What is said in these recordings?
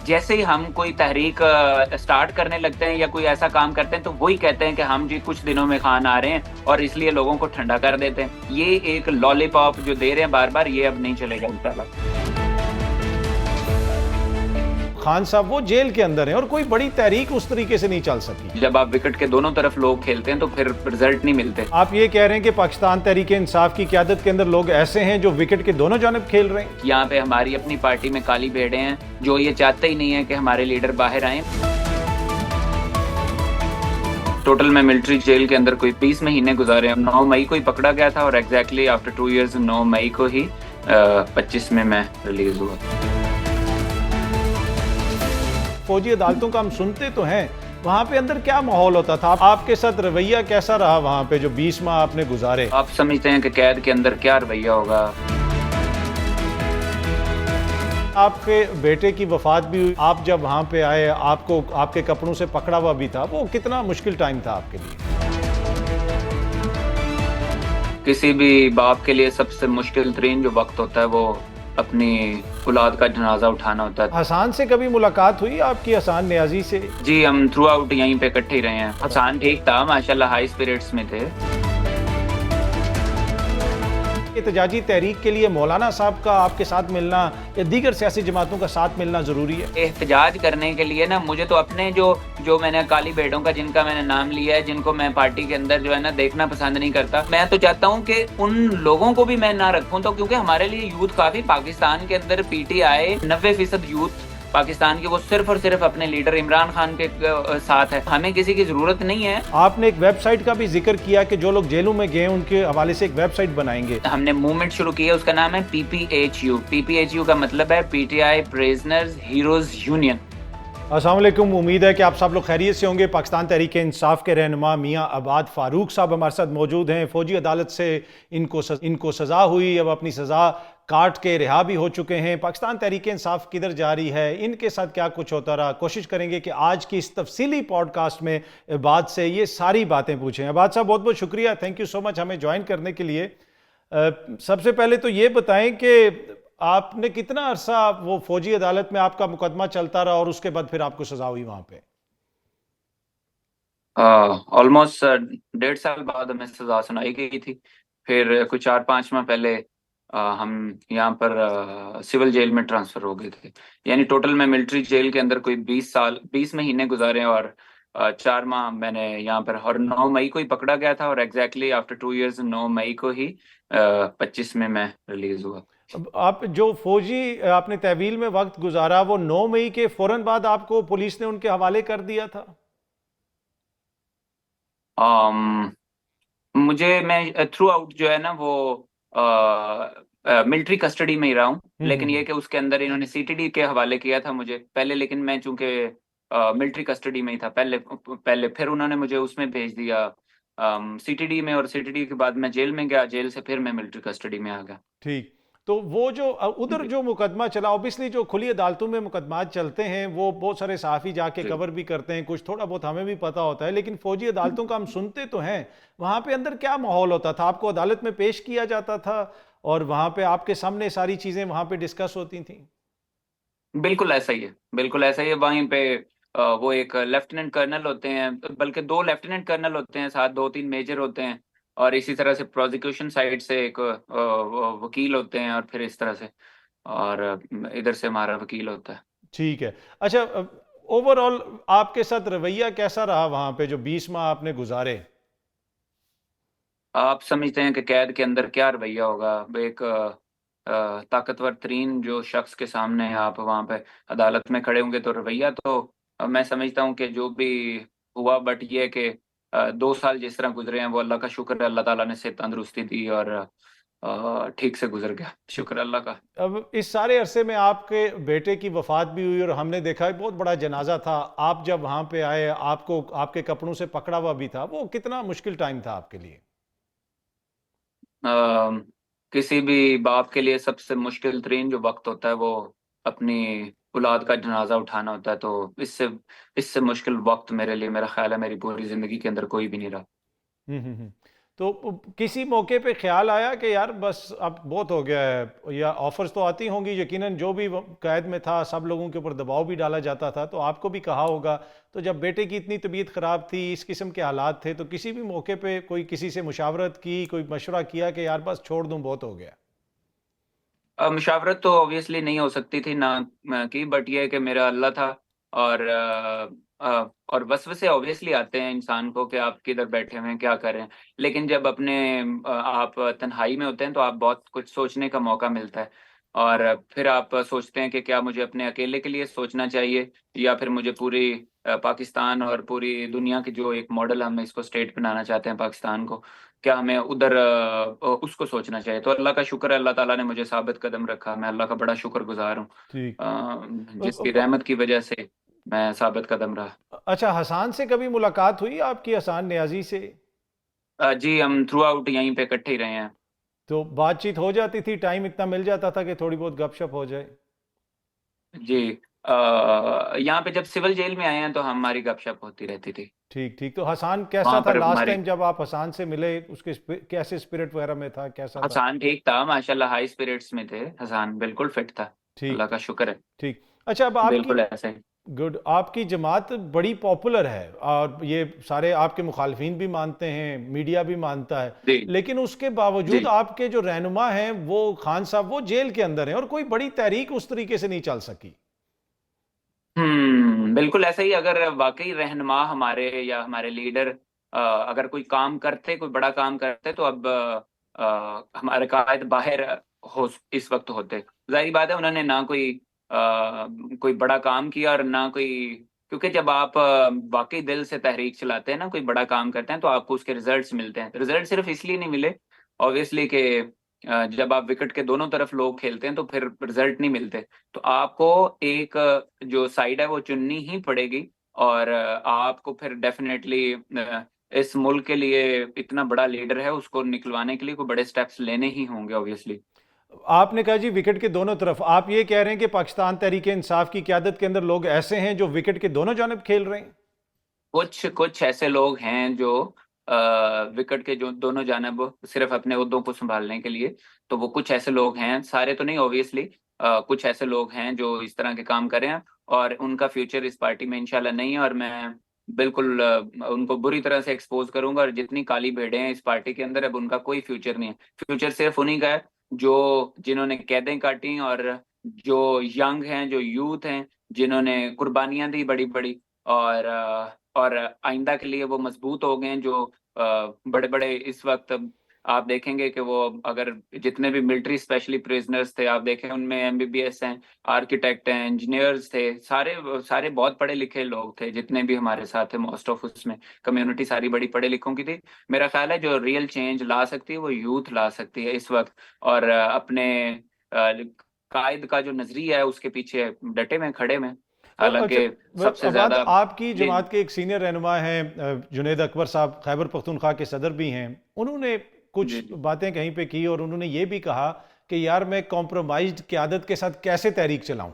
جیسے ہی ہم کوئی تحریک سٹارٹ کرنے لگتے ہیں یا کوئی ایسا کام کرتے ہیں تو وہی کہتے ہیں کہ ہم جی کچھ دنوں میں خان آ رہے ہیں اور اس لیے لوگوں کو ٹھنڈا کر دیتے ہیں. یہ ایک لالی پاپ جو دے رہے ہیں بار بار، یہ اب نہیں چلے گا انشاءاللہ. خان صاحب وہ جیل کے اندر ہیں اور کوئی بڑی تحریک اس طریقے سے نہیں چل سکی. جب آپ وکٹ کے دونوں طرف لوگ کھیلتے ہیں تو پھر رزلٹ نہیں ملتے. آپ یہ کہہ رہے ہیں کہ پاکستان تحریک انصاف کی قیادت کے اندر لوگ ایسے ہیں جو وکٹ کے دونوں جانب کھیل رہے ہیں؟ یہاں پہ ہماری اپنی پارٹی میں کالی بھیڑیں ہیں جو یہ چاہتے ہی نہیں ہیں کہ ہمارے لیڈر باہر آئیں. ٹوٹل میں ملٹری جیل کے اندر کوئی 20 مہینے گزارے ہیں. 9 مئی کو ہی پکڑا گیا تھا اور ایگزیکٹلی آفٹر 2 ایئرز 9 مئی کو ہی 25 میں ریلیز ہوا. فوجی عدالتوں کا ہم سنتے تو ہیں، وہاں پہ اندر کیا ماحول ہوتا تھا؟ آپ کے ساتھ رویہ کیسا رہا وہاں پہ جو 20 ماہ آپ نے گزارے؟ آپ سمجھتے ہیں کہ قید کے اندر کیا رویہ ہوگا؟ آپ کے بیٹے کی وفات بھی ہوئی، آپ جب وہاں پہ آئے آپ کو آپ کے کپڑوں سے پکڑا ہوا بھی تھا، وہ کتنا مشکل ٹائم تھا آپ کے لیے؟ کسی بھی باپ کے لیے سب سے مشکل ترین جو وقت ہوتا ہے وہ اپنی اولاد کا جنازہ اٹھانا ہوتا ہے. حسان سے کبھی ملاقات ہوئی آپ کی، حسان نیازی سے؟ جی ہم تھرو آؤٹ یہیں پہ اکٹھے ہی رہے ہیں. حسان ٹھیک تھا ماشاءاللہ، ہائی اسپرٹس میں تھے. احتجاجی تحریک کے لیے مولانا صاحب کا آپ کے ساتھ ملنا یا دیگر سیاسی جماعتوں کا ساتھ ملنا ضروری ہے؟ احتجاج کرنے کے لیے نا مجھے تو اپنے جو میں نے کالی بھیڑوں کا جن کا میں نے نام لیا ہے، جن کو میں پارٹی کے اندر جو ہے نا دیکھنا پسند نہیں کرتا، میں تو چاہتا ہوں کہ ان لوگوں کو بھی میں نہ رکھوں. تو کیونکہ ہمارے لیے یوتھ کافی پاکستان کے اندر P T I 90% youth Pakistan کی وہ صرف اور صرف اپنے لیڈر عمران خان کے ساتھ ہے. ہمیں کسی کی ضرورت نہیں ہے. آپ نے ایک ویب سائٹ کا بھی ذکر کیا کہ جو لوگ جیلوں میں گئے ان کے حوالے سے ایک ویب سائٹ بنائیں گے. ہم نے موومنٹ شروع کی ہے، اس کا نام ہے PPHU. PPHU کا مطلب ہے پی ٹی آئی پریزنرز ہیروز یونین. السلام علیکم، امید ہے کہ آپ سب لوگ خیریت سے ہوں گے. پاکستان تحریک انصاف کے رہنما میاں عباد فاروق صاحب ہمارے ساتھ موجود ہیں. فوجی عدالت سے ان کو سزا ہوئی، اب اپنی سزا کاٹ کے رہا بھی ہو چکے ہیں. پاکستان تحریک انصاف کدھر جا رہی ہے، ان کے ساتھ کیا کچھ ہوتا رہا، کوشش کریں گے کہ آج کی اس تفصیلی پوڈ کاسٹ میں عباد سے یہ ساری باتیں پوچھیں. عباد صاحب بہت بہت شکریہ، تھینک یو سو مچ ہمیں جوائن کرنے کے لیے. سب سے پہلے تو یہ بتائیں کہ آپ نے کتنا عرصہ وہ فوجی عدالت میں آپ کا مقدمہ چلتا رہا اور اس کے بعد پھر آپ کو سزا ہوئی وہاں پہ؟ آلموسٹ 1.5 سال بعد ہمیں سزا سنائی گئی تھی. پھر کچھ 4-5 ماہ پہلے ہم یہاں پر سول جیل میں ٹرانسفر ہو گئے تھے. یعنی ٹوٹل میں ملٹری جیل کے اندر کوئی 20 مہینے گزارے اور 4 ماہ میں نے یہاں پر، اور 9 مئی کو ہی پکڑا گیا تھا اور ایگزیکٹلی آفٹر 2 ایئرز 9 مئی کو ہی 25 میں ریلیز ہوا. آپ جو فوجی آپ نے تحویل میں وقت گزارا وہ 9 مئی کے فوراً بعد آپ کو پولیس نے ان کے حوالے کر دیا تھا؟ میں تھرو آؤٹ جو ہے نا وہ ملٹری کسٹڈی میں ہی رہا ہوں، لیکن یہ کہ اس کے اندر انہوں نے CTD کے حوالے کیا تھا مجھے پہلے، لیکن میں چونکہ ملٹری کسٹڈی میں ہی تھا پہلے پھر انہوں نے مجھے اس میں بھیج دیا CTD میں، اور CTD کے بعد میں جیل میں گیا، جیل سے پھر میں ملٹری کسٹڈی میں آ گیا. ٹھیک. تو وہ جو ادھر جو مقدمہ چلا، اوبیسلی جو کھلی عدالتوں میں مقدمات چلتے ہیں وہ بہت سارے صحافی جا کے کور بھی کرتے ہیں، کچھ تھوڑا بہت ہمیں بھی پتہ ہوتا ہے، لیکن فوجی عدالتوں کا ہم سنتے تو ہیں، وہاں پہ اندر کیا ماحول ہوتا تھا؟ آپ کو عدالت میں پیش کیا جاتا تھا اور وہاں پہ آپ کے سامنے ساری چیزیں وہاں پہ ڈسکس ہوتی تھیں؟ بالکل ایسا ہی ہے، بالکل ایسا ہی ہے. وہیں پہ وہ ایک لیفٹیننٹ کرنل ہوتے ہیں، بلکہ 2 لیفٹیننٹ کرنل ہوتے ہیں، ساتھ 2-3 میجر ہوتے ہیں، اور اسی طرح سے پروزیکیوشن سائڈ سے ایک وکیل ہوتے ہیں، اور پھر اس طرح سے، اور ادھر سے ہمارا وکیل ہوتا ہے. ٹھیک ہے. اچھا، اوور آل آپ کے ساتھ رویہ کیسا رہا وہاں پہ جو 20 ماہ آپ نے گزارے؟ آپ سمجھتے ہیں کہ قید کے اندر کیا رویہ ہوگا؟ ایک طاقتور ترین جو شخص کے سامنے آپ وہاں پہ عدالت میں کھڑے ہوں گے تو رویہ تو میں سمجھتا ہوں کہ جو بھی ہوا، بٹ یہ کہ 2 سال جس طرح گزرے ہیں وہ اللہ کا شکر ہے، اللہ تعالیٰ نے صحت تندرستی دی اور ٹھیک سے گزر گیا، شکر اللہ کا. اب اس سارے عرصے میں آپ کے بیٹے کی وفات بھی ہوئی اور ہم نے دیکھا بہت بڑا جنازہ تھا. آپ جب وہاں پہ آئے آپ کو آپ کے کپڑوں سے پکڑا ہوا بھی تھا، وہ کتنا مشکل ٹائم تھا آپ کے لیے؟ کسی بھی باپ کے لیے سب سے مشکل ترین جو وقت ہوتا ہے وہ اپنی اولاد کا جنازہ اٹھانا ہوتا ہے. تو اس سے مشکل وقت میرے لیے، میرا خیال ہے، میری پوری زندگی کے اندر کوئی بھی نہیں رہا. تو کسی موقع پہ خیال آیا کہ یار بس اب بہت ہو گیا ہے، یا آفرز تو آتی ہوں گی یقیناً، جو بھی قید میں تھا سب لوگوں کے اوپر دباؤ بھی ڈالا جاتا تھا، تو آپ کو بھی کہا ہوگا، تو جب بیٹے کی اتنی طبیعت خراب تھی، اس قسم کے حالات تھے، تو کسی بھی موقع پہ کوئی کسی سے مشاورت کی، کوئی مشورہ کیا کہ یار بس چھوڑ دوں بہت ہو گیا؟ مشاورت تو obviously نہیں ہو سکتی تھی نہ کی، بٹ یہ ہے کہ میرا اللہ تھا، اور اور وسوسے obviously آتے ہیں انسان کو کہ آپ کدھر بیٹھے ہوئے ہیں، کیا کر رہے ہیں، لیکن جب اپنے آپ تنہائی میں ہوتے ہیں تو آپ بہت کچھ سوچنے کا موقع ملتا ہے، اور پھر آپ سوچتے ہیں کہ کیا مجھے اپنے اکیلے کے لیے سوچنا چاہیے، یا پھر مجھے پوری پاکستان اور پوری دنیا کی جو ایک ماڈل ہم اس کو اسٹیٹ بنانا چاہتے ہیں پاکستان کو، کیا ہمیں ادھر اس کو سوچنا چاہیے۔ تو اللہ کا شکر ہے، اللہ تعالیٰ نے مجھے ثابت قدم رکھا، میں اللہ کا بڑا شکر گزار ہوں، ٹھیک۔ جس کی رحمت کی وجہ سے میں ثابت قدم رہا۔ اچھا، حسان سے کبھی ملاقات ہوئی آپ کی، حسان نیازی سے؟ جی ہم تھرو آؤٹ یہیں پہ اکٹھے ہی رہے ہیں۔ تو بات چیت ہو جاتی تھی، ٹائم اتنا مل جاتا تھا کہ تھوڑی بہت گپ شپ ہو جائے؟ جی یہاں پہ جب سول جیل میں آئے ہیں تو ہماری گپ شپ ہوتی رہتی تھی، ٹھیک ٹھیک۔ تو حسان کیسا وہاں تھا پر لاسٹ ہماری۔ ٹائم جب آپ حسان سے ملے، اس کے کیسے اسپرٹ وغیرہ میں تھا، کیسا تھا؟ حسان ٹھیک تھا ماشاءاللہ، ہائی اسپرٹس میں تھے، حسان بالکل فٹ تھا، ٹھیک اللہ کا شکر ہے، ٹھیک۔ اچھا، اب آپ کی، بالکل ایسا ہی۔ گڈ، آپ کی جماعت بڑی پاپولر ہے، اور یہ سارے آپ کے مخالفین بھی مانتے ہیں، میڈیا بھی مانتا ہے، جی لیکن اس کے باوجود جی آپ کے جو رہنما ہیں وہ خان صاحب، وہ جیل کے اندر ہیں، اور کوئی بڑی تحریک اس طریقے سے نہیں چل سکی۔ بالکل ایسا ہی، اگر واقعی رہنما ہمارے یا ہمارے لیڈر اگر کوئی کام کرتے، کوئی بڑا کام کرتے، تو اب ہمارے قائد باہر ہو اس وقت ہوتے۔ ظاہری بات ہے انہوں نے نہ کوئی بڑا کام کیا اور نہ کوئی، کیونکہ جب آپ واقعی دل سے تحریک چلاتے ہیں نا، کوئی بڑا کام کرتے ہیں، تو آپ کو اس کے ریزلٹس ملتے ہیں۔ ریزلٹ صرف اس لیے نہیں ملے obviously کہ جب آپ وکٹ کے دونوں طرف لوگ کھیلتے ہیں تو پھر رزلٹ نہیں ملتے، تو آپ کو ایک جو سائیڈ ہے وہ چننی ہی پڑے گی، اور آپ کو پھر ڈیفینیٹلی اس ملک کے لیے اتنا بڑا لیڈر ہے، اس کو نکلوانے کے لیے کوئی بڑے سٹیپس لینے ہی ہوں گے obviously۔ آپ نے کہا جی وکٹ کے دونوں طرف، آپ یہ کہہ رہے ہیں کہ پاکستان تحریک انصاف کی قیادت کے اندر لوگ ایسے ہیں جو وکٹ کے دونوں جانب کھیل رہے ہیں؟ کچھ ایسے لوگ ہیں جو وکٹ کے جو دونوں جانب صرف اپنے عہدوں کو سنبھالنے کے لیے، تو وہ کچھ ایسے لوگ ہیں، سارے تو نہیں obviously، کچھ ایسے لوگ ہیں جو اس طرح کے کام کریں، اور ان کا فیوچر اس پارٹی میں انشاءاللہ نہیں ہے، اور میں بالکل ان کو بری طرح سے ایکسپوز کروں گا، اور جتنی کالی بھیڑیں ہیں اس پارٹی کے اندر اب ان کا کوئی فیوچر نہیں ہے۔ فیوچر صرف انہی کا ہے جنہوں نے قیدیں کاٹی، اور جو ینگ ہیں، جو یوتھ ہیں، جنہوں نے قربانیاں دی بڑی بڑی، اور آئندہ کے لیے وہ مضبوط ہو گئے ہیں، جو بڑے بڑے اس وقت آپ دیکھیں گے کہ وہ اگر جتنے بھی ملٹری اسپیشلی پریزنرز تھے آپ دیکھیں، ان میں MBBS ہیں، آرکیٹیکٹ ہیں، انجینئرز تھے، سارے بہت پڑھے لکھے لوگ تھے جتنے بھی ہمارے ساتھ تھے، موسٹ آف اس میں کمیونٹی ساری بڑی پڑھے لکھوں کی تھی۔ میرا خیال ہے جو ریئل چینج لا سکتی ہے وہ یوتھ لا سکتی ہے اس وقت، اور اپنے قائد کا جو نظریہ ہے اس کے پیچھے ڈٹے میں کھڑے میں، اچھا، حالانکہ سب سے عباد، زیادہ آپ کی جی جماعت کے ایک سینئر رہنما ہیں جنید اکبر صاحب، خیبر پختونخوا کے صدر بھی ہیں، انہوں نے کچھ جی جی باتیں کہیں پہ کی، اور انہوں نے یہ بھی کہا کہ یار میں کمپرومائزڈ قیادت کے ساتھ کیسے تحریک چلاؤں،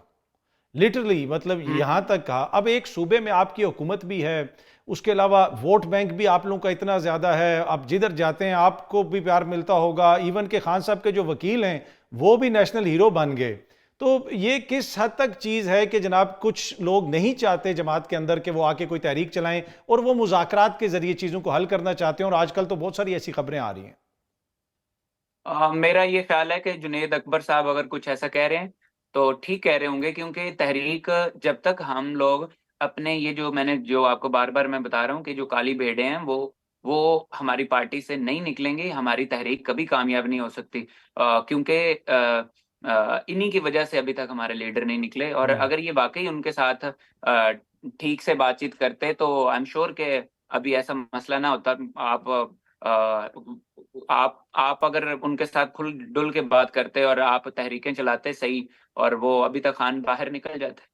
لٹرلی، مطلب یہاں تک کہا اب ایک صوبے میں آپ کی حکومت بھی ہے، اس کے علاوہ ووٹ بینک بھی آپ لوگوں کا اتنا زیادہ ہے، آپ جدھر جاتے ہیں آپ کو بھی پیار ملتا ہوگا، ایون کہ خان صاحب کے جو وکیل ہیں وہ بھی نیشنل ہیرو بن گئے، تو یہ کس حد تک چیز ہے کہ جناب کچھ لوگ نہیں چاہتے جماعت کے اندر کہ وہ آ کے کوئی تحریک چلائیں، اور وہ مذاکرات کے ذریعے چیزوں کو حل کرنا چاہتے ہیں، اور آج کل تو بہت ساری ایسی خبریں آ رہی ہیں؟ میرا یہ خیال ہے کہ جنید اکبر صاحب اگر کچھ ایسا کہہ رہے ہیں تو ٹھیک کہہ رہے ہوں گے، کیونکہ تحریک جب تک ہم لوگ اپنے یہ جو میں نے جو آپ کو بار بار میں بتا رہا ہوں کہ جو کالی بھیڑیں ہیں وہ ہماری پارٹی سے نہیں نکلیں گی، ہماری تحریک کبھی کامیاب نہیں ہو سکتی، کیونکہ انہی کی وجہ سے ابھی تک ہمارے لیڈر نہیں نکلے، اور اگر یہ واقعی ان کے ساتھ ٹھیک سے بات چیت کرتے تو آئی ایم شیور کہ ابھی ایسا مسئلہ نہ ہوتا۔ آپ اگر ان کے ساتھ کھل ڈل کے بات کرتے اور آپ تحریکیں چلاتے صحیح، اور وہ ابھی تک خان باہر نکل جاتے۔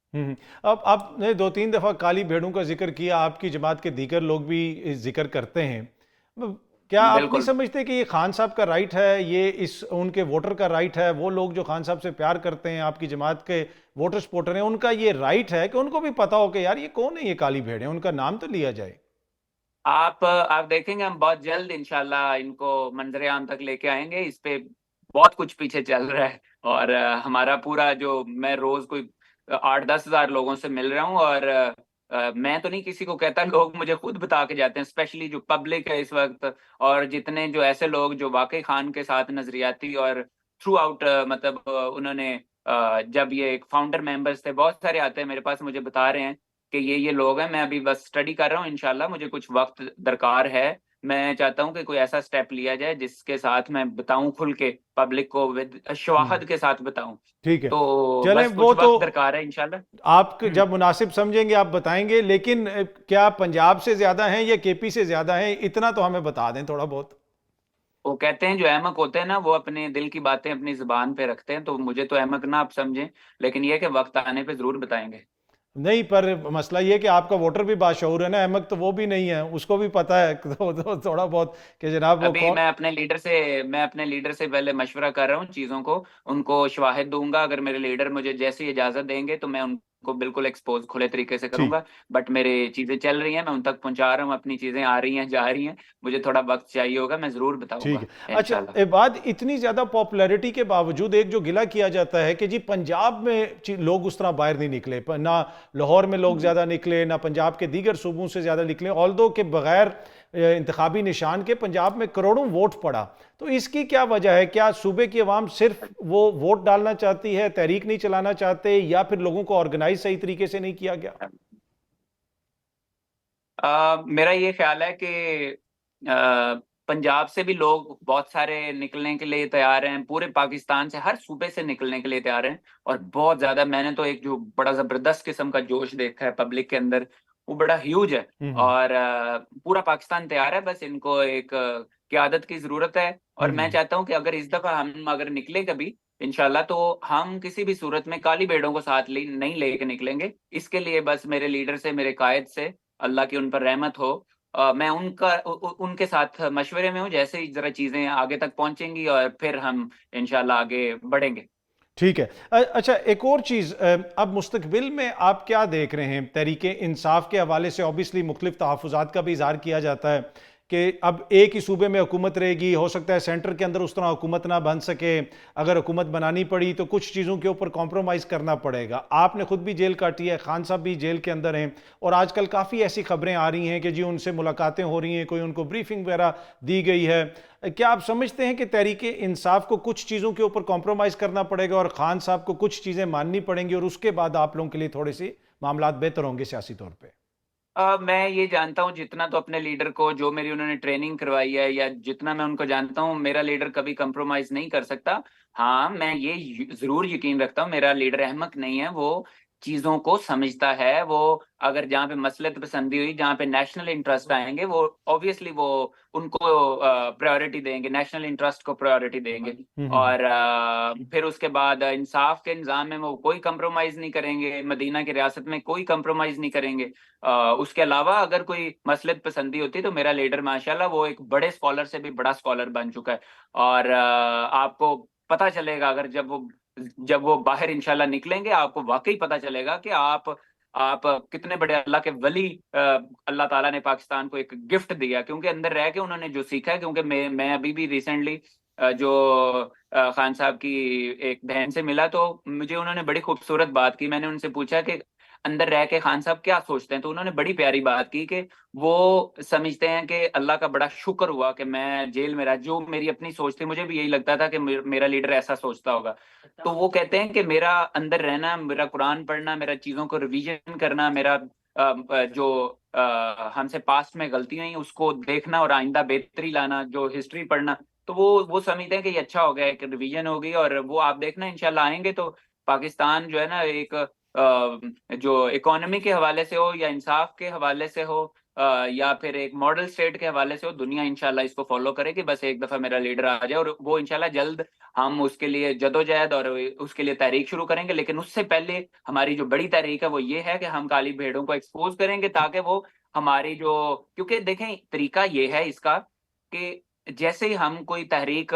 اب آپ نے دو تین دفعہ کالی بھیڑوں کا ذکر کیا، آپ کی جماعت کے دیگر لوگ بھی ذکر کرتے ہیں، کیا آپ نہیں بالکل سمجھتے کہ یہ خان صاحب کا رائٹ ہے، یہ ان کے ووٹر کا رائٹ ہے، وہ لوگ جو خان صاحب سے پیار کرتے ہیں، آپ کی جماعت کے ووٹر سپورٹر ہیں، ان کا یہ رائٹ ہے کہ ان کو بھی پتا ہو کہ یار یہ کون ہے، یہ کالی بھیڑ ہیں، ان کا نام تو لیا جائے؟ آپ دیکھیں گے ہم بہت جلد انشاءاللہ ان کو منظر عام تک لے کے آئیں گے. اس پہ بہت کچھ پیچھے چل رہا ہے، اور ہمارا پورا جو میں روز کوئی 8-10 ہزار لوگوں سے مل رہا ہوں، اور میں تو نہیں کسی کو کہتا، لوگ مجھے خود بتا کے جاتے ہیں، اسپیشلی جو پبلک ہے اس وقت، اور جتنے جو ایسے لوگ جو واقعی خان کے ساتھ نظریاتی اور تھرو آؤٹ مطلب انہوں نے جب یہ ایک فاؤنڈر ممبرس تھے، بہت سارے آتے ہیں میرے پاس، مجھے بتا رہے ہیں کہ یہ لوگ ہیں. میں ابھی بس اسٹڈی کر رہا ہوں، انشاءاللہ مجھے کچھ وقت درکار ہے. میں چاہتا ہوں کہ کوئی ایسا سٹیپ لیا جائے جس کے ساتھ میں بتاؤں کھل کے پبلک کو، ود ہوں، شواہد کے ساتھ بتاؤں. ٹھیک ہے. تو چلیں بس وہ کچھ تو وقت درکار ہے انشاءاللہ. آپ جب مناسب سمجھیں گے آپ بتائیں گے، لیکن کیا پنجاب سے زیادہ ہیں یا کے پی سے زیادہ ہیں؟ اتنا تو ہمیں بتا دیں تھوڑا بہت. وہ کہتے ہیں جو احمق ہوتے ہیں نا وہ اپنے دل کی باتیں اپنی زبان پہ رکھتے ہیں، تو مجھے تو احمق نہ آپ سمجھیں، لیکن یہ کہ وقت آنے پہ ضرور بتائیں گے. نہیں، پر مسئلہ یہ کہ آپ کا ووٹر بھی باشعور ہے نا، احمد تو وہ بھی نہیں ہے، اس کو بھی پتہ ہے تھوڑا بہت کہ جناب وہ ابھی کون. میں اپنے لیڈر سے پہلے مشورہ کر رہا ہوں چیزوں کو، ان کو شواہد دوں گا. اگر میرے لیڈر مجھے جیسی اجازت دیں گے تو میں ان کو بالکل ایکسپوز کھلے طریقے سے کروں ٹھیک. گا. بٹ میرے چیزیں چل رہی ہیں، میں ان تک پہنچا رہا ہوں، اپنی چیزیں آ رہی ہیں جا رہی ہیں. مجھے تھوڑا وقت چاہیے ہوگا، میں ضرور بتاؤں ٹھیک گا ہے. اچھا، انشاءاللہ. بعد اتنی زیادہ پاپولیرٹی کے باوجود ایک جو گلہ کیا جاتا ہے کہ جی پنجاب میں لوگ اس طرح باہر نہیں نکلے، نہ لاہور میں لوگ زیادہ نکلے، نہ پنجاب کے دیگر صوبوں سے زیادہ نکلے، آلدو کہ بغیر انتخابی نشان کے پنجاب میں کروڑوں ووٹ پڑا. تو اس کی کیا وجہ ہے؟ کیا صوبے کی عوام صرف وہ ووٹ ڈالنا چاہتی ہے، تحریک نہیں چلانا چاہتے، یا پھر لوگوں کو آرگنائز صحیح طریقے سے نہیں کیا گیا؟ میرا یہ خیال ہے کہ پنجاب سے بھی لوگ بہت سارے نکلنے کے لیے تیار ہیں، پورے پاکستان سے ہر صوبے سے نکلنے کے لیے تیار ہیں، اور بہت زیادہ. میں نے تو ایک جو بڑا زبردست قسم کا جوش دیکھا ہے پبلک کے اندر، وہ بڑا ہیوج ہے. اور پورا پاکستان تیار ہے، بس ان کو ایک قیادت کی ضرورت ہے. اور میں چاہتا ہوں کہ اگر اس دفعہ ہم اگر نکلیں کبھی انشاءاللہ، تو ہم کسی بھی صورت میں کالی بیڑوں کو ساتھ نہیں لے کے نکلیں گے. اس کے لیے بس میرے لیڈر سے، میرے قائد سے، اللہ کی ان پر رحمت ہو، میں ان کے ساتھ مشورے میں ہوں. جیسے ہی ذرا چیزیں آگے تک پہنچیں گی اور پھر ہم انشاءاللہ آگے بڑھیں گے. ٹھیک ہے. اچھا، ایک اور چیز، اب مستقبل میں آپ کیا دیکھ رہے ہیں تحریک انصاف کے حوالے سے؟ اوبیسلی مختلف تحفظات کا بھی اظہار کیا جاتا ہے کہ اب ایک ہی صوبے میں حکومت رہے گی، ہو سکتا ہے سینٹر کے اندر اس طرح حکومت نہ بن سکے، اگر حکومت بنانی پڑی تو کچھ چیزوں کے اوپر کمپرومائز کرنا پڑے گا. آپ نے خود بھی جیل کاٹی ہے، خان صاحب بھی جیل کے اندر ہیں، اور آج کل کافی ایسی خبریں آ رہی ہیں کہ جی ان سے ملاقاتیں ہو رہی ہیں، کوئی ان کو بریفنگ وغیرہ دی گئی ہے. کیا آپ سمجھتے ہیں کہ تحریک انصاف کو کچھ چیزوں کے اوپر کمپرومائز کرنا پڑے گا اور خان صاحب کو کچھ چیزیں ماننی پڑیں گی، اور اس کے بعد آپ لوگوں کے لیے تھوڑے سے معاملات بہتر ہوں گے سیاسی طور پہ؟ میں یہ جانتا ہوں جتنا تو اپنے لیڈر کو، جو میری انہوں نے ٹریننگ کروائی ہے، یا جتنا میں ان کو جانتا ہوں، میرا لیڈر کبھی کمپرومائز نہیں کر سکتا. ہاں، میں یہ ضرور یقین رکھتا ہوں میرا لیڈر احمق نہیں ہے، وہ چیزوں کو سمجھتا ہے. وہ اگر جہاں پہ مصلحت پسندی ہوئی، جہاں پہ نیشنل انٹرسٹ آئیں گے، وہ اوبیسلی وہ ان کو پرائیورٹی دیں گے، نیشنل انٹرسٹ کو پرائیورٹی دیں گے. اور پھر اس کے بعد انصاف کے نظام میں وہ کوئی کمپرومائز نہیں کریں گے، مدینہ کی ریاست میں کوئی کمپرومائز نہیں کریں گے. اس کے علاوہ اگر کوئی مصلحت پسندی ہوتی تو میرا لیڈر ماشاءاللہ وہ ایک بڑے اسکالر سے بھی بڑا اسکالر بن چکا ہے. اور آپ کو پتا چلے گا اگر جب وہ باہر انشاءاللہ نکلیں گے، آپ کو واقعی پتا چلے گا کہ آپ کتنے بڑے اللہ کے ولی. اللہ تعالیٰ نے پاکستان کو ایک گفٹ دیا، کیونکہ اندر رہ کے انہوں نے جو سیکھا ہے. کیونکہ میں ابھی بھی ریسنٹلی جو خان صاحب کی ایک بہن سے ملا، تو مجھے انہوں نے بڑی خوبصورت بات کی. میں نے ان سے پوچھا کہ اندر رہ کے خان صاحب کیا سوچتے ہیں، تو انہوں نے بڑی پیاری بات کی کہ وہ سمجھتے ہیں کہ اللہ کا بڑا شکر ہوا کہ میں جیل میں رہا. جو میری اپنی سوچ تھی، مجھے بھی یہی لگتا تھا کہ میرا لیڈر ایسا سوچتا ہوگا. تو وہ کہتے ہیں کہ میرا اندر رہنا، میرا قرآن پڑھنا، میرا چیزوں کو ریویژن کرنا، میرا جو ہم سے پاسٹ میں غلطی ہوئی اس کو دیکھنا اور آئندہ بہتری لانا، جو ہسٹری پڑھنا، تو وہ سمجھتے ہیں کہ یہ اچھا ہو گیا کہ ریویژن ہو گئی. اور وہ آپ دیکھنا انشاءاللہ آئیں گے تو پاکستان جو ہے نا، ایک جو اکانومی کے حوالے سے ہو، یا انصاف کے حوالے سے ہو، یا پھر ایک ماڈل اسٹیٹ کے حوالے سے ہو، دنیا انشاءاللہ اس کو فالو کرے گی. بس ایک دفعہ میرا لیڈر آ جائے، اور وہ انشاءاللہ جلد ہم اس کے لیے جدوجہد اور اس کے لیے تحریک شروع کریں گے. لیکن اس سے پہلے ہماری جو بڑی تحریک ہے وہ یہ ہے کہ ہم کالی بھیڑوں کو ایکسپوز کریں گے، تاکہ وہ ہماری جو، کیونکہ دیکھیں طریقہ یہ ہے اس کا کہ جیسے ہی ہم کوئی تحریک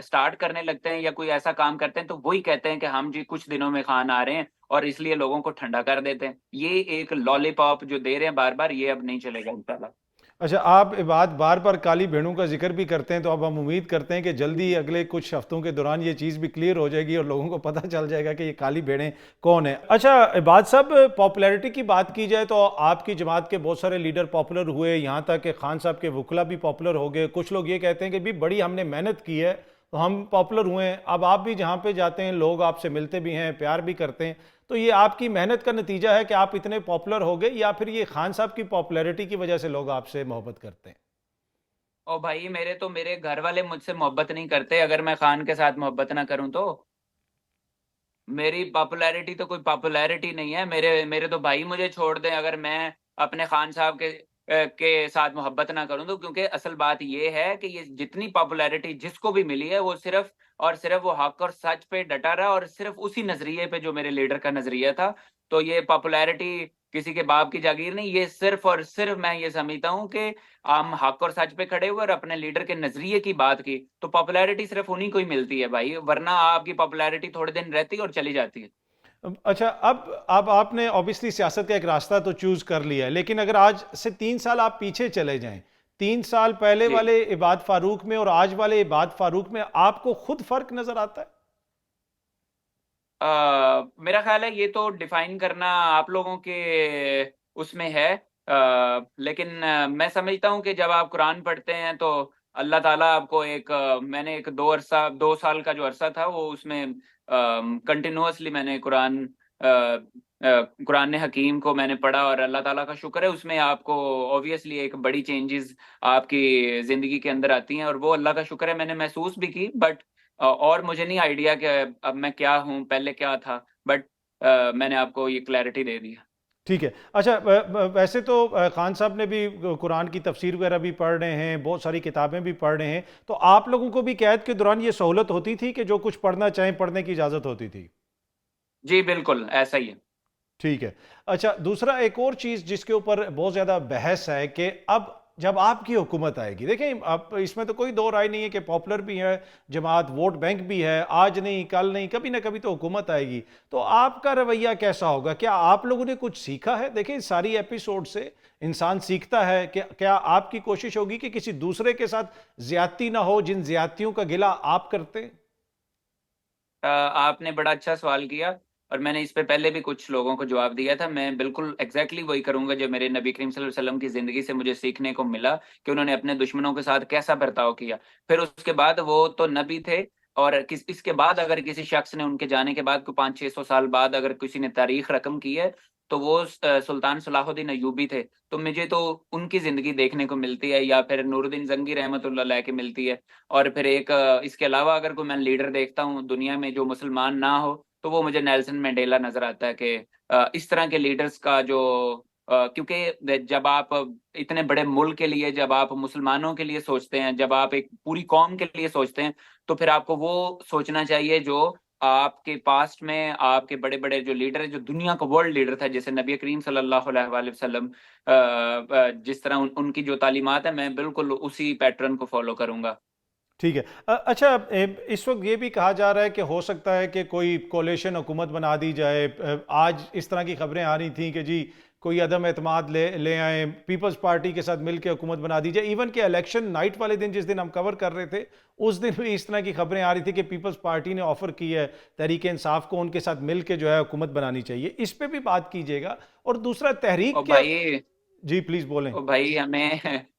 سٹارٹ کرنے لگتے ہیں یا کوئی ایسا کام کرتے ہیں، تو وہی کہتے ہیں کہ ہم جی کچھ دنوں میں خان آ رہے ہیں، اور اس لیے لوگوں کو ٹھنڈا کر دیتے ہیں. یہ ایک لالی پاپ جو دے رہے ہیں بار بار، یہ اب نہیں چلے گا انشاءاللہ. اچھا، آپ عباد بار بار کالی بھیڑوں کا ذکر بھی کرتے ہیں، تو اب ہم امید کرتے ہیں کہ جلدی اگلے کچھ ہفتوں کے دوران یہ چیز بھی کلیئر ہو جائے گی اور لوگوں کو پتہ چل جائے گا کہ یہ کالی بھیڑیں کون ہیں۔ اچھا عباد صاحب، پاپولیرٹی کی بات کی جائے تو آپ کی جماعت کے بہت سارے لیڈر پاپولر ہوئے، یہاں تک کہ خان صاحب کے وکلا بھی پاپولر ہو گئے۔ کچھ لوگ یہ کہتے ہیں کہ بھی بڑی ہم نے محنت کی ہے تو ہم پاپولر ہوئے ہیں۔ اب آپ بھی جہاں پہ جاتے ہیں لوگ آپ سے ملتے بھی ہیں، پیار بھی کرتے ہیں، تو یہ آپ کی محنت کا نتیجہ ہے کہ آپ اتنے پاپولر ہو گئے، یا پھر یہ خان صاحب کی پاپولیرٹی کی وجہ سے لوگ آپ سے محبت کرتے ہیں؟ اور بھائی میرے گھر والے مجھ سے محبت نہیں کرتے اگر میں خان کے ساتھ محبت نہ کروں تو۔ میری پاپولیرٹی تو کوئی پاپولیرٹی نہیں ہے، میرے تو بھائی مجھے چھوڑ دیں اگر میں اپنے خان صاحب کے ساتھ محبت نہ کروں تو، کیونکہ اصل بات یہ ہے کہ یہ جتنی پاپولیرٹی جس کو بھی ملی ہے وہ صرف اور صرف وہ حق اور سچ پہ ڈٹا رہا، اور صرف اسی نظریے پہ جو میرے لیڈر کا نظریہ تھا۔ تو یہ پاپولیرٹی کسی کے باپ کی جاگیر نہیں، یہ صرف اور صرف میں یہ سمجھتا ہوں کہ ہم حق اور سچ پہ کھڑے ہوئے اور اپنے لیڈر کے نظریے کی بات کی تو پاپولیرٹی صرف انہیں کو ہی ملتی ہے بھائی، ورنہ آپ کی پاپولیرٹی تھوڑے دن رہتی ہے اور چلی جاتی ہے۔ اچھا، اب آپ نے اوبیسلی سیاست کا ایک راستہ تو چوز کر لیا ہے، لیکن اگر آج سے 3 سال آپ پیچھے چلے جائیں، 3 سال پہلے جی، والے عباد فاروق میں اور آج والے عباد فاروق میں آپ کو خود فرق نظر آتا ہے؟ میرا خیال ہے یہ تو ڈیفائن کرنا آپ لوگوں کے اس میں ہے، لیکن میں سمجھتا ہوں کہ جب آپ قرآن پڑھتے ہیں تو اللہ تعالیٰ آپ کو میں نے ایک 2 سال کا جو عرصہ تھا وہ اس میں کنٹینیوسلی میں نے قرآن حکیم کو میں نے پڑھا، اور اللہ تعالیٰ کا شکر ہے اس میں آپ کو اوبیسلی ایک بڑی چینجز آپ کی زندگی کے اندر آتی ہیں، اور وہ اللہ کا شکر ہے میں نے محسوس بھی کی۔ بٹ اور مجھے نہیں آئیڈیا کہ اب میں کیا ہوں، پہلے کیا تھا، بٹ میں نے آپ کو یہ کلیئرٹی دے دیا۔ ٹھیک ہے۔ اچھا، ویسے تو خان صاحب نے بھی قرآن کی تفسیر وغیرہ بھی پڑھ رہے ہیں، بہت ساری کتابیں بھی پڑھ رہے ہیں، تو آپ لوگوں کو بھی قید کے دوران یہ سہولت ہوتی تھی کہ جو کچھ پڑھنا چاہیں پڑھنے کی اجازت ہوتی تھی؟ جی بالکل ایسا ہی ہے۔ ٹھیک ہے۔ اچھا، دوسرا ایک اور چیز جس کے اوپر بہت زیادہ بحث ہے کہ اب جب آپ کی حکومت آئے گی، دیکھیں اب اس میں تو کوئی دو رائے نہیں ہے کہ پاپولر بھی ہے جماعت، ووٹ بینک بھی ہے، آج نہیں کل نہیں کبھی نہ کبھی تو حکومت آئے گی، تو آپ کا رویہ کیسا ہوگا؟ کیا آپ لوگوں نے کچھ سیکھا ہے؟ دیکھیں ساری ایپیسوڈ سے انسان سیکھتا ہے، کہ کیا آپ کی کوشش ہوگی کہ کسی دوسرے کے ساتھ زیادتی نہ ہو جن زیادتیوں کا گلہ آپ کرتے ہیں؟ آپ نے بڑا اچھا سوال کیا، اور میں نے اس پہ پہلے بھی کچھ لوگوں کو جواب دیا تھا۔ میں بالکل ایگزیکٹلی وہی کروں گا جو میرے نبی کریم صلی اللہ علیہ وسلم کی زندگی سے مجھے سیکھنے کو ملا، کہ انہوں نے اپنے دشمنوں کے ساتھ کیسا برتاؤ کیا۔ پھر اس کے بعد وہ تو نبی تھے، اور اس کے بعد اگر کسی شخص نے ان کے جانے کے بعد کوئی 500-600 سال بعد اگر کسی نے تاریخ رقم کی ہے تو وہ سلطان صلاح الدین ایوبی تھے۔ تو مجھے تو ان کی زندگی دیکھنے کو ملتی ہے، یا پھر نور الدین زنگی رحمۃ اللہ علیہ کی ملتی ہے۔ اور پھر اس کے علاوہ اگر کوئی میں لیڈر دیکھتا ہوں دنیا میں جو مسلمان نہ ہو تو وہ مجھے نیلسن مینڈیلا نظر آتا ہے، کہ اس طرح کے لیڈرز کا جو کیونکہ جب آپ اتنے بڑے ملک کے لیے، جب آپ مسلمانوں کے لیے سوچتے ہیں، جب آپ ایک پوری قوم کے لیے سوچتے ہیں، تو پھر آپ کو وہ سوچنا چاہیے جو آپ کے پاسٹ میں آپ کے بڑے بڑے جو لیڈر ہیں، جو دنیا کا ورلڈ لیڈر تھا، جیسے نبی کریم صلی اللہ علیہ وآلہ وسلم، جس طرح ان کی جو تعلیمات ہیں میں بالکل اسی پیٹرن کو فالو کروں گا۔ ٹھیک ہے۔ اچھا، اس وقت یہ بھی کہا جا رہا ہے کہ ہو سکتا ہے کہ کوئی کولیشن حکومت بنا دی جائے۔ آج اس طرح کی خبریں آ رہی تھیں کہ جی کوئی عدم اعتماد لے آئیں، پیپلز پارٹی کے ساتھ مل کے حکومت بنا دی جائے، ایون کہ الیکشن نائٹ والے دن جس دن ہم کور کر رہے تھے اس دن بھی اس طرح کی خبریں آ رہی تھی کہ پیپلز پارٹی نے آفر کی ہے تحریک انصاف کو ان کے ساتھ مل کے جو ہے حکومت بنانی چاہیے، اس پہ بھی بات کیجیے گا۔ اور دوسرا تحریک اور کے... بھائی جی پلیز بولیں۔ بھائی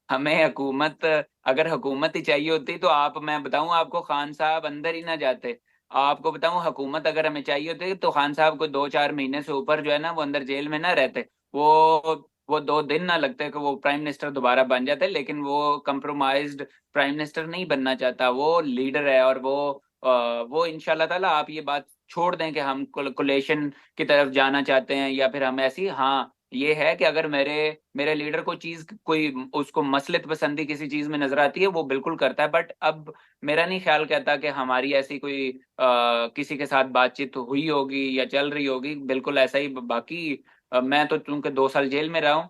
ہمیں حکومت، اگر حکومت ہی چاہیے ہوتی تو میں بتاؤں آپ کو خان صاحب اندر ہی نہ جاتے۔ آپ کو بتاؤں حکومت اگر ہمیں چاہیے ہوتی تو خان صاحب کو 2-4 مہینے سے اوپر جو ہے نا وہ اندر جیل میں نہ رہتے، وہ وہ 2 دن نہ لگتے کہ وہ پرائم منسٹر دوبارہ بن جاتے، لیکن وہ کمپرومائزڈ پرائم منسٹر نہیں بننا چاہتا، وہ لیڈر ہے، اور وہ انشاءاللہ تعالیٰ آپ یہ بات چھوڑ دیں کہ ہم کولیشن کی طرف جانا چاہتے ہیں یا پھر ہم ایسی، ہاں یہ ہے کہ اگر میرے لیڈر کو کوئی اس کو مصلحت پسندی کسی چیز میں نظر آتی ہے وہ بالکل کرتا ہے، بٹ اب میرا نہیں خیال کہتا کہ ہماری ایسی کوئی کسی کے ساتھ بات چیت ہوئی ہوگی یا چل رہی ہوگی، بالکل ایسا ہی۔ باقی میں تو چونکہ 2 سال جیل میں رہا ہوں،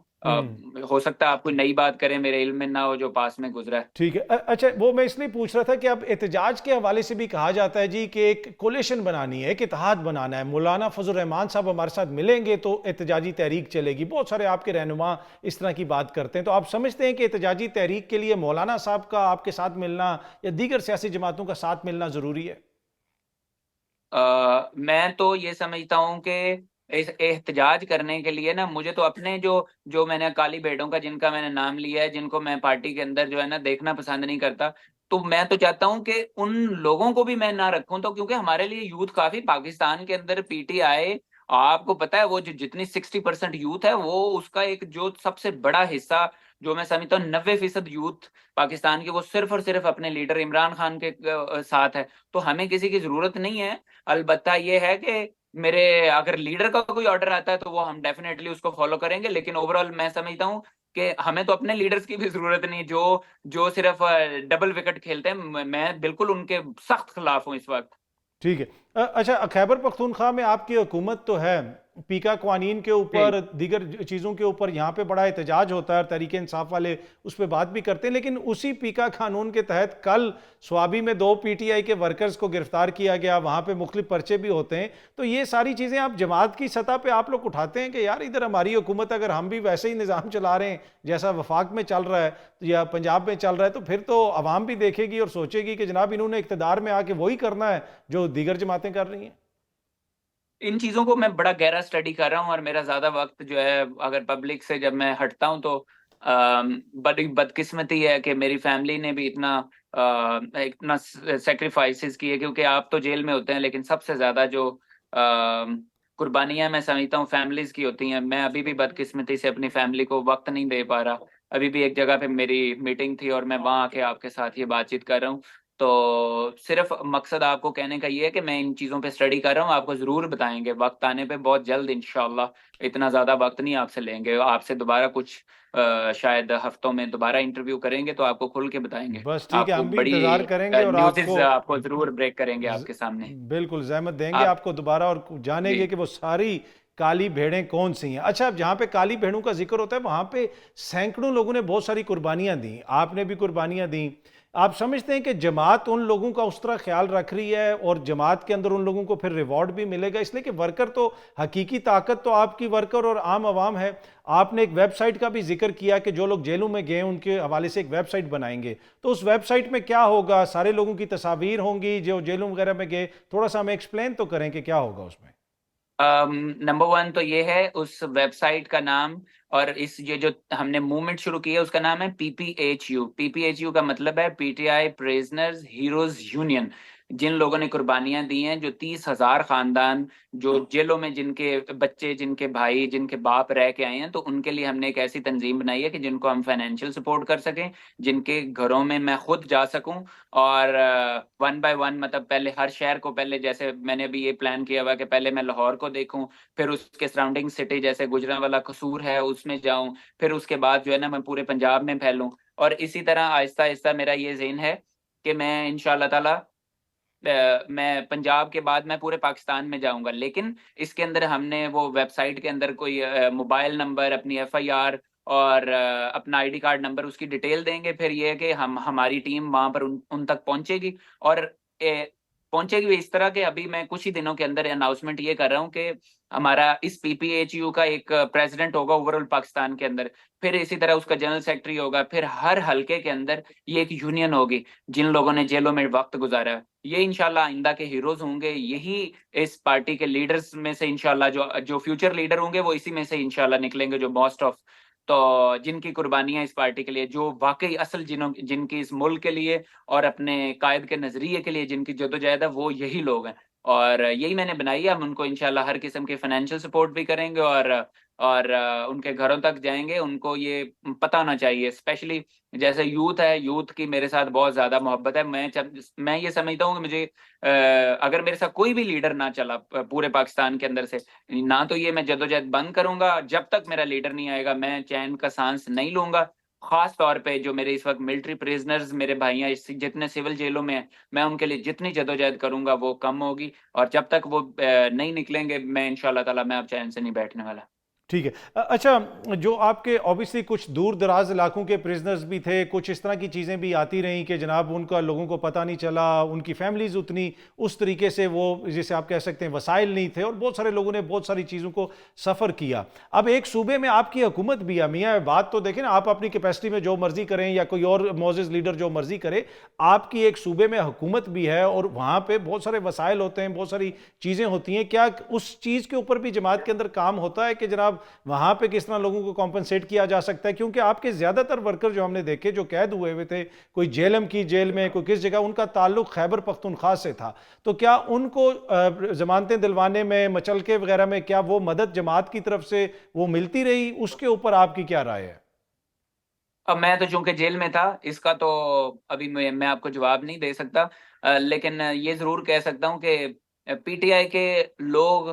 ہو سکتا ہے آپ کوئی نئی بات کریں میرے علم میں نہ ہو جو پاس میں گزرا ہے۔ ٹھیک ہے، اچھا وہ میں اس لیے پوچھ رہا تھا کہ اب احتجاج کے حوالے سے بھی کہا جاتا ہے جی کہ ایک کولیشن بنانی ہے، ایک اتحاد بنانا ہے، مولانا فضل الرحمان صاحب ہمارے ساتھ ملیں گے تو احتجاجی تحریک چلے گی، بہت سارے آپ کے رہنما اس طرح کی بات کرتے ہیں، تو آپ سمجھتے ہیں کہ احتجاجی تحریک کے لیے مولانا صاحب کا آپ کے ساتھ ملنا یا دیگر سیاسی جماعتوں کا ساتھ ملنا ضروری ہے؟ میں تو یہ سمجھتا ہوں کہ اس احتجاج کرنے کے لیے نا مجھے تو اپنے جو میں نے کالی بھیڑوں کا جن کا میں نے نام لیا ہے، جن کو میں پارٹی کے اندر جو ہے نا دیکھنا پسند نہیں کرتا، تو میں تو چاہتا ہوں کہ ان لوگوں کو بھی میں نہ رکھوں، تو کیونکہ ہمارے لیے یوتھ کافی پاکستان کے اندر پی ٹی آئی، آپ کو پتا ہے وہ جتنی 60% یوتھ ہے، وہ اس کا ایک جو سب سے بڑا حصہ جو میں سمجھتا ہوں 90% یوتھ پاکستان کی وہ صرف اور صرف اپنے لیڈر عمران خان کے ساتھ ہے، تو ہمیں کسی کی ضرورت نہیں ہے۔ البتہ یہ ہے کہ میرے اگر لیڈر کا کوئی آرڈر آتا ہے تو وہ ہم ڈیفینیٹلی اس کو فالو کریں گے، لیکن اوور میں سمجھتا ہوں کہ ہمیں تو اپنے لیڈرز کی بھی ضرورت نہیں جو صرف ڈبل وکٹ کھیلتے ہیں، میں بالکل ان کے سخت خلاف ہوں اس وقت۔ ٹھیک ہے، اچھا خیبر پختونخوا میں آپ کی حکومت تو ہے، پیکا قوانین کے اوپر دیگر چیزوں کے اوپر یہاں پہ بڑا احتجاج ہوتا ہے اور تحریک انصاف والے اس پہ بات بھی کرتے ہیں، لیکن اسی پیکا قانون کے تحت کل سوابی میں 2 پی ٹی آئی کے ورکرز کو گرفتار کیا گیا، وہاں پہ مختلف پرچے بھی ہوتے ہیں، تو یہ ساری چیزیں آپ جماعت کی سطح پہ آپ لوگ اٹھاتے ہیں کہ یار ادھر ہماری حکومت اگر ہم بھی ویسے ہی نظام چلا رہے ہیں جیسا وفاق میں چل رہا ہے یا پنجاب میں چل رہا ہے تو پھر تو عوام بھی دیکھے گی اور سوچے گی کہ جناب انہوں نے اقتدار میں آ کے وہی کرنا ہے جو دیگر جماعتیں کر رہی ہیں؟ ان چیزوں کو میں بڑا گہرا اسٹڈی کر رہا ہوں، اور میرا زیادہ وقت جو ہے اگر پبلک سے جب میں ہٹتا ہوں تو بڑی بدقسمتی ہے کہ میری فیملی نے بھی اتنا سیکریفائسز کیے، کیونکہ آپ تو جیل میں ہوتے ہیں لیکن سب سے زیادہ جو قربانیاں میں سمجھتا ہوں فیملیز کی ہوتی ہیں۔ میں ابھی بھی بدقسمتی سے اپنی فیملی کو وقت نہیں دے پا رہا، ابھی بھی ایک جگہ پہ میری میٹنگ تھی اور میں وہاں آ کے آپ کے ساتھ یہ بات چیت کر رہا ہوں، تو صرف مقصد آپ کو کہنے کا یہ ہے کہ میں ان چیزوں پہ اسٹڈی کر رہا ہوں، آپ کو ضرور بتائیں گے وقت آنے پہ، بہت جلد انشاءاللہ۔ اتنا زیادہ وقت نہیں آپ سے لیں گے، آپ سے دوبارہ کچھ شاید ہفتوں میں دوبارہ انٹرویو کریں گے تو آپ کو کھل کے بتائیں گے، بس ٹھیک ہے، آپ کو ہم بھی بڑی انتظار کریں گے اور آپ نیوزز کو آپ کو ضرور بریک کریں گے آپ کے سامنے۔ بالکل زحمت دیں گے آپ آپ کو دوبارہ اور جانیں جی گے کہ وہ ساری کالی بھیڑیں کون سی ہیں۔ اچھا اب جہاں پہ کالی بھیڑوں کا ذکر ہوتا ہے وہاں پہ سینکڑوں لوگوں نے بہت ساری قربانیاں دیں، آپ نے بھی قربانیاں دیں، آپ سمجھتے ہیں کہ جماعت ان لوگوں کا اس طرح خیال رکھ رہی ہے اور جماعت کے اندر ان لوگوں کو پھر ریوارڈ بھی ملے گا؟ اس لیے کہ ورکر تو حقیقی طاقت تو آپ کی ورکر اور عام عوام ہے۔ آپ نے ایک ویب سائٹ کا بھی ذکر کیا کہ جو لوگ جیلوں میں گئے ان کے حوالے سے ایک ویب سائٹ بنائیں گے، تو اس ویب سائٹ میں کیا ہوگا؟ سارے لوگوں کی تصاویر ہوں گی جو جیلوں وغیرہ میں گئے، تھوڑا سا ہمیں ایکسپلین تو کریں کہ کیا ہوگا اس میں؟ نمبر ون تو یہ ہے اس ویب سائٹ کا نام، اور یہ جو ہم نے موومنٹ شروع کی ہے اس کا نام ہے PPHU۔ PPHU کا مطلب ہے پی ٹی آئی پریزنرز ہیروز یونین۔ جن لوگوں نے قربانیاں دی ہیں، جو 30,000 خاندان جو جیلوں میں جن کے بچے، جن کے بھائی، جن کے باپ رہ کے آئے ہیں، تو ان کے لیے ہم نے ایک ایسی تنظیم بنائی ہے کہ جن کو ہم فائنینشیل سپورٹ کر سکیں، جن کے گھروں میں میں خود جا سکوں، اور 1 by 1 مطلب پہلے ہر شہر کو، پہلے جیسے میں نے ابھی یہ پلان کیا ہوا کہ پہلے میں لاہور کو دیکھوں، پھر اس کے سراؤنڈنگ سٹی جیسے گجرانوالہ قصور ہے اس میں جاؤں، پھر اس کے بعد جو ہے نا میں پورے پنجاب میں پھیلوں، اور اسی طرح آہستہ آہستہ میرا یہ ذہن ہے کہ میں انشاءاللہ تعالی میں پنجاب کے بعد میں پورے پاکستان میں جاؤں گا، لیکن اس کے اندر ہم نے وہ ویب سائٹ کے اندر کوئی موبائل نمبر، اپنی FIR اور اپنا ID کارڈ نمبر، اس کی ڈیٹیل دیں گے، پھر یہ ہے کہ ہماری ٹیم وہاں پر ان تک پہنچے گی، اور پہنچے گی اس طرح کہ ابھی میں کچھ ہی دنوں کے اندر اناؤنسمنٹ یہ کر رہا ہوں کہ ہمارا اس PPHU کا ایک پریزیڈنٹ ہوگا اوور آل پاکستان کے اندر، پھر اسی طرح اس کا جنرل سیکرٹری ہوگا، پھر ہر حلقے کے اندر یہ ایک یونین ہوگی جن لوگوں نے جیلوں میں وقت گزارا ہے۔ یہ انشاءاللہ آئندہ کے ہیروز ہوں گے، یہی اس پارٹی کے لیڈرز میں سے انشاءاللہ جو فیوچر لیڈر ہوں گے وہ اسی میں سے انشاءاللہ نکلیں گے، جو موسٹ آف، تو جن کی قربانیاں اس پارٹی کے لیے، جو واقعی اصل جن کی اس ملک کے لیے اور اپنے قائد کے نظریے کے لیے جن کی جدوجہد ہے، وہ یہی لوگ ہیں، اور یہی میں نے بنائی ہے۔ ہم ان کو انشاءاللہ ہر قسم کے فائنینشیل سپورٹ بھی کریں گے، اور ان کے گھروں تک جائیں گے۔ ان کو یہ پتہ ہونا چاہیے، اسپیشلی جیسے یوتھ ہے، یوتھ کی میرے ساتھ بہت زیادہ محبت ہے۔ میں یہ سمجھتا ہوں کہ مجھے اگر میرے ساتھ کوئی بھی لیڈر نہ چلا پورے پاکستان کے اندر سے، نہ تو یہ میں جدوجہد بند کروں گا، جب تک میرا لیڈر نہیں آئے گا میں چین کا سانس نہیں لوں گا۔ خاص طور پہ جو میرے اس وقت ملٹری پریزنرز میرے بھائیاں جتنے سول جیلوں میں ہیں، میں ان کے لیے جتنی جدوجہد کروں گا وہ کم ہوگی، اور جب تک وہ نہیں نکلیں گے میں انشاءاللہ تعالی میں اب چین سے نہیں بیٹھنے والا۔ ٹھیک ہے۔ اچھا، جو آپ کے اوبیسلی کچھ دور دراز علاقوں کے پرزنرز بھی تھے، کچھ اس طرح کی چیزیں بھی آتی رہیں کہ جناب ان کا لوگوں کو پتہ نہیں چلا، ان کی فیملیز اتنی اس طریقے سے وہ جسے آپ کہہ سکتے ہیں وسائل نہیں تھے، اور بہت سارے لوگوں نے بہت ساری چیزوں کو سفر کیا۔ اب ایک صوبے میں آپ کی حکومت بھی ہے میاں، بات تو دیکھیں نا، آپ اپنی کیپیسٹی میں جو مرضی کریں یا کوئی اور معزز لیڈر جو مرضی کرے، آپ کی ایک صوبے میں حکومت بھی ہے اور وہاں پہ بہت سارے وسائل ہوتے ہیں، بہت ساری چیزیں ہوتی ہیں۔ کیا اس چیز کے اوپر بھی جماعت کے اندر کام ہوتا ہے کہ جناب وہاں پہ کس طرح لوگوں کو کمپنسیٹ کیا جا سکتا ہے؟ کیونکہ آپ کے زیادہ تر ورکر جو ہم نے دیکھے جو قید ہوئے تھے، کوئی جیلم کی جیل میں، کوئی کس جگہ، ان کا تعلق خیبر پختونخوا سے تھا، تو کیا ان کو ضمانتیں دلوانے میں، مچلکے وغیرہ میں، کیا وہ مدد جماعت کی طرف سے وہ ملتی رہی؟ اس کے اوپر آپ کی کیا رائے ہے؟ اب میں تو چونکہ جیل میں تھا، اس کا تو ابھی میں آپ کو جواب نہیں دے سکتا، لیکن یہ ضرور کہہ سکتا ہوں کہ پی ٹی آئی کے لوگ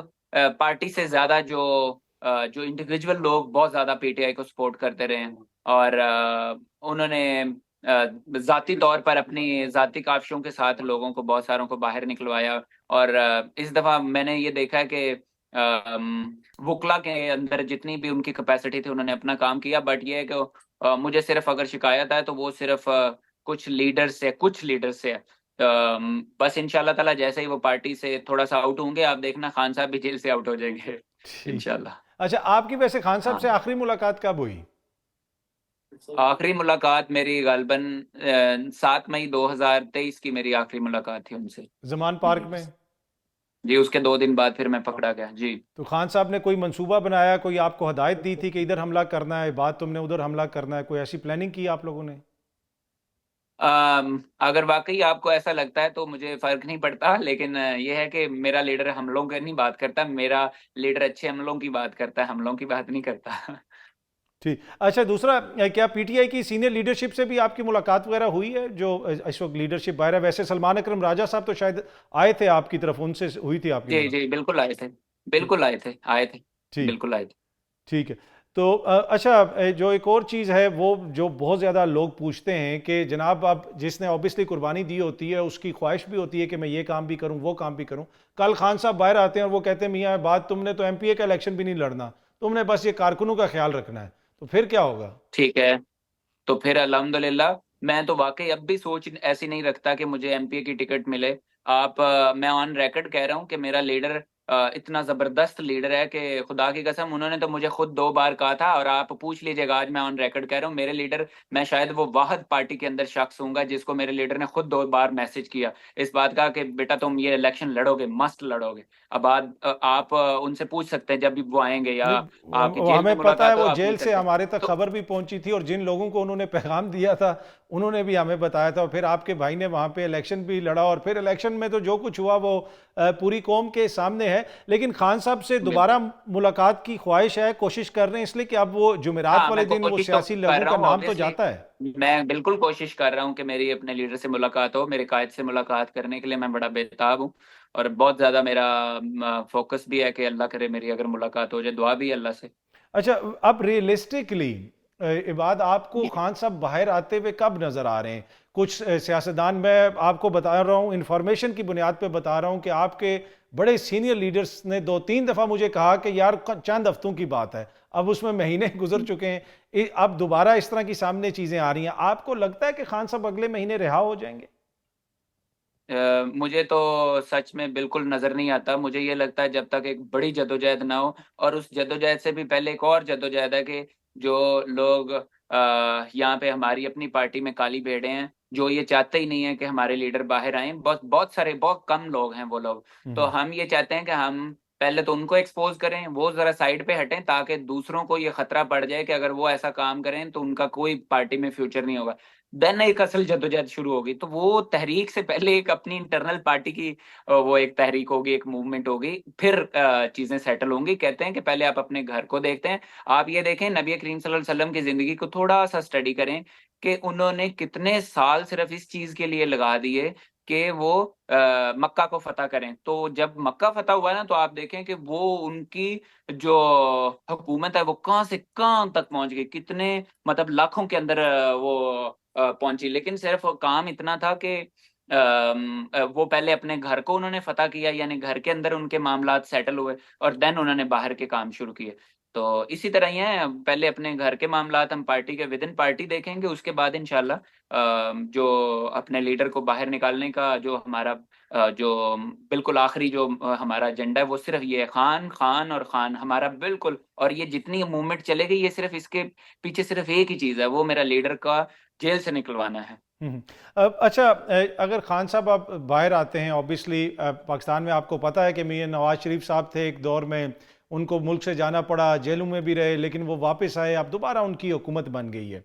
پارٹی سے زیادہ جو انڈیویجول لوگ بہت زیادہ پی ٹی آئی کو سپورٹ کرتے رہے ہیں، اور انہوں نے ذاتی طور پر اپنی ذاتی کاوشوں کے ساتھ لوگوں کو، بہت ساروں کو باہر نکلوایا، اور اس دفعہ میں نے یہ دیکھا ہے کہ وکلا کے اندر جتنی بھی ان کی کیپیسٹی تھی انہوں نے اپنا کام کیا، بٹ یہ ہے کہ مجھے صرف اگر شکایت ہے تو وہ صرف کچھ لیڈر سے بس انشاءاللہ تعالیٰ جیسے ہی وہ پارٹی سے تھوڑا سا آؤٹ ہوں گے، آپ دیکھنا خان صاحب بھی جیل سے آؤٹ ہو جائیں گے ٹھیک ہے۔ انشاءاللہ۔ اچھا، آپ کی ویسے خان صاحب ہاں، سے آخری ملاقات کب ہوئی؟ آخری ملاقات میری غالباً 7 مئی 2023 کی میری آخری ملاقات تھی ان سے۔ زمان پارک میں؟ جی، اس کے 2 دن بعد پھر میں پکڑا گیا جی۔ تو خان صاحب نے کوئی منصوبہ بنایا، کوئی آپ کو ہدایت دی تھی کہ ادھر حملہ کرنا ہے، بعد تم نے ادھر حملہ کرنا ہے، کوئی ایسی پلاننگ کی آپ لوگوں نے؟ اگر واقعی آپ کو ایسا لگتا ہے تو مجھے فرق نہیں پڑتا، لیکن یہ ہے کہ میرا لیڈر حملوں کی نہیں بات کرتا، میرا لیڈر اچھے عملوں کی بات کرتا ہے، حملوں کی بات نہیں کرتا ٹھیک۔ اچھا، دوسرا، کیا پی ٹی آئی کی سینئر لیڈرشپ سے بھی آپ کی ملاقات وغیرہ ہوئی ہے جو اس وقت لیڈرشپ باہر ہے؟ ویسے سلمان اکرم راجہ صاحب تو شاید آئے تھے آپ کی طرف، ان سے ہوئی تھی آپ کی جی ملاقات؟ جی، بالکل آئے تھے، ٹھیک بالکل آئے تھے، ٹھیک بالکل آئے تھے۔ ٹھیک ہے۔ تو اچھا، جو ایک اور چیز ہے وہ جو بہت زیادہ لوگ پوچھتے ہیں کہ جناب اب جس نے اوبیسلی قربانی دی ہوتی ہے اس کی خواہش بھی ہوتی ہے کہ میں یہ کام بھی کروں، وہ کام بھی کروں۔ کل خان صاحب باہر آتے ہیں اور وہ کہتے ہیں میاں بات تم نے تو ایم پی اے کا الیکشن بھی نہیں لڑنا، تم نے بس یہ کارکنوں کا خیال رکھنا ہے، تو پھر کیا ہوگا؟ ٹھیک ہے، تو پھر الحمدللہ میں تو واقعی اب بھی سوچ ایسی نہیں رکھتا کہ مجھے ایم پی اے کی ٹکٹ ملے۔ میں آن ریکارڈ کہہ رہا ہوں کہ میرا لیڈر اتنا زبردست لیڈر ہے کہ خدا کی قسم انہوں نے تو مجھے خود 2 بار کہا تھا، اور آپ پوچھ لیجئے گا، آج میں آن ریکارڈ کہہ رہا ہوں، میرے لیڈر، میں شاید وہ واحد پارٹی کے اندر شخص ہوں گا جس کو میرے لیڈر نے خود 2 بار میسج کیا اس بات کا کہ بیٹا تم یہ الیکشن لڑو گے، مست لڑو گے۔ اب آپ ان سے پوچھ سکتے ہیں جب بھی وہ آئیں گے، یا نہیں، آپ کی جیل ہمیں میں پتہ ہے ملاقات ہو وہ آپ جیل پوچھ سے سکتے ہمارے ہیں تک تو خبر بھی پہنچی تھی، اور جن لوگوں کو انہوں نے پیغام دیا تھا انہوں نے بھی ہمیں بتایا تھا، اور پھر آپ کے بھائی نے وہاں پہ الیکشن بھی لڑا، اور پھر الیکشن میں تو جو کچھ ہوا وہ پوری قوم کے سامنے ہے۔ لیکن خان صاحب سے دوبارہ بالکل، ملاقات کی خواہش ہے، کوشش کر رہے ہیں، اس لیے کہ اب وہ جمعرات ہاں میں والے دن وہ کوشش تو سیاسی کر لہو رہا کا ہوں نام تو آبویسلی، جاتا ہے۔ میں بالکل کوشش کر رہا ہوں کہ میری اپنے لیڈر سے ملاقات ہو، میرے قائد سے ملاقات کرنے کے لیے میں بڑا بےتاب ہوں، اور بہت زیادہ میرا فوکس بھی ہے کہ اللہ کرے میری اگر ملاقات ہو جائے، دعا بھی ہے اللہ سے۔ اچھا، اب ریئلسٹکلی عباد آپ کو جی، خان صاحب باہر آتے ہوئے کب نظر آ رہے ہیں؟ کچھ سیاستدان، میں آپ کو بتا رہا ہوں، انفارمیشن کی بنیاد پہ بتا رہا ہوں کہ آپ کے بڑے سینئر لیڈرز نے 2-3 دفعہ مجھے کہا کہ یار چند ہفتوں کی بات ہے، اب اس میں مہینے گزر چکے ہیں، اب دوبارہ اس طرح کی سامنے چیزیں آ رہی ہیں، آپ کو لگتا ہے کہ خان صاحب اگلے مہینے رہا ہو جائیں گے؟ مجھے تو سچ میں بالکل نظر نہیں آتا، مجھے یہ لگتا ہے جب تک ایک بڑی جدوجہد نہ ہو، اور اس جدوجہد سے بھی پہلے ایک اور جدوجہد ہے کہ جو لوگ یہاں پہ ہماری اپنی پارٹی میں کالی بھیڑیں ہیں، جو یہ چاہتے ہی نہیں ہے کہ ہمارے لیڈر باہر آئیں، بہت بہت سارے، بہت کم لوگ ہیں وہ لوگ، تو ہم یہ چاہتے ہیں کہ ہم پہلے تو ان کو ایکسپوز کریں، وہ ذرا سائڈ پہ ہٹیں تاکہ دوسروں کو یہ خطرہ پڑ جائے کہ اگر وہ ایسا کام کریں تو ان کا کوئی پارٹی میں فیوچر نہیں ہوگا، دین ایک اصل جدوجہد شروع ہوگی۔ تو وہ تحریک سے پہلے ایک اپنی انٹرنل پارٹی کی وہ ایک تحریک ہوگی، ایک موومنٹ ہوگی، پھر چیزیں سیٹل ہوں گی۔ کہتے ہیں کہ پہلے آپ اپنے گھر کو دیکھتے ہیں، آپ یہ دیکھیں نبی کریم صلی اللہ علیہ وسلم کی زندگی کو تھوڑا سا اسٹڈی کریں کہ انہوں نے کتنے سال صرف اس چیز کے لیے لگا دیے کہ وہ مکہ کو فتح کریں۔ تو جب مکہ فتح ہوا نا تو آپ دیکھیں کہ وہ ان کی جو حکومت ہے وہ کہاں سے کہاں تک پہنچ گئی، کتنے مطلب لاکھوں کے اندر وہ پہنچی، لیکن صرف کام اتنا تھا کہ وہ پہلے اپنے گھر کو انہوں نے فتح کیا، یعنی گھر کے اندر ان کے معاملات سیٹل ہوئے، اور دین انہوں نے باہر کے کام شروع کیے۔ تو اسی طرح ہی ہے، پہلے اپنے گھر کے معاملات ہم پارٹی کے ود ان پارٹی دیکھیں گے، اس کے بعد انشاءاللہ جو اپنے لیڈر کو باہر نکالنے کا جو ہمارا جو بالکل آخری جو ہمارا ایجنڈا ہے وہ صرف یہ ہے، خان خان اور خان ہمارا بالکل، اور یہ جتنی موومنٹ چلے گی یہ صرف اس کے پیچھے صرف ایک ہی چیز ہے، وہ میرا لیڈر کا جیل سے نکلوانا ہے۔ اچھا، اگر خان صاحب آپ باہر آتے ہیں، اوبیسلی پاکستان میں آپ کو پتہ ہے کہ میاں نواز شریف صاحب تھے ایک دور میں، ان کو ملک سے جانا پڑا، جیلوں میں بھی رہے، لیکن وہ واپس آئے، اب دوبارہ ان کی حکومت بن گئی ہے۔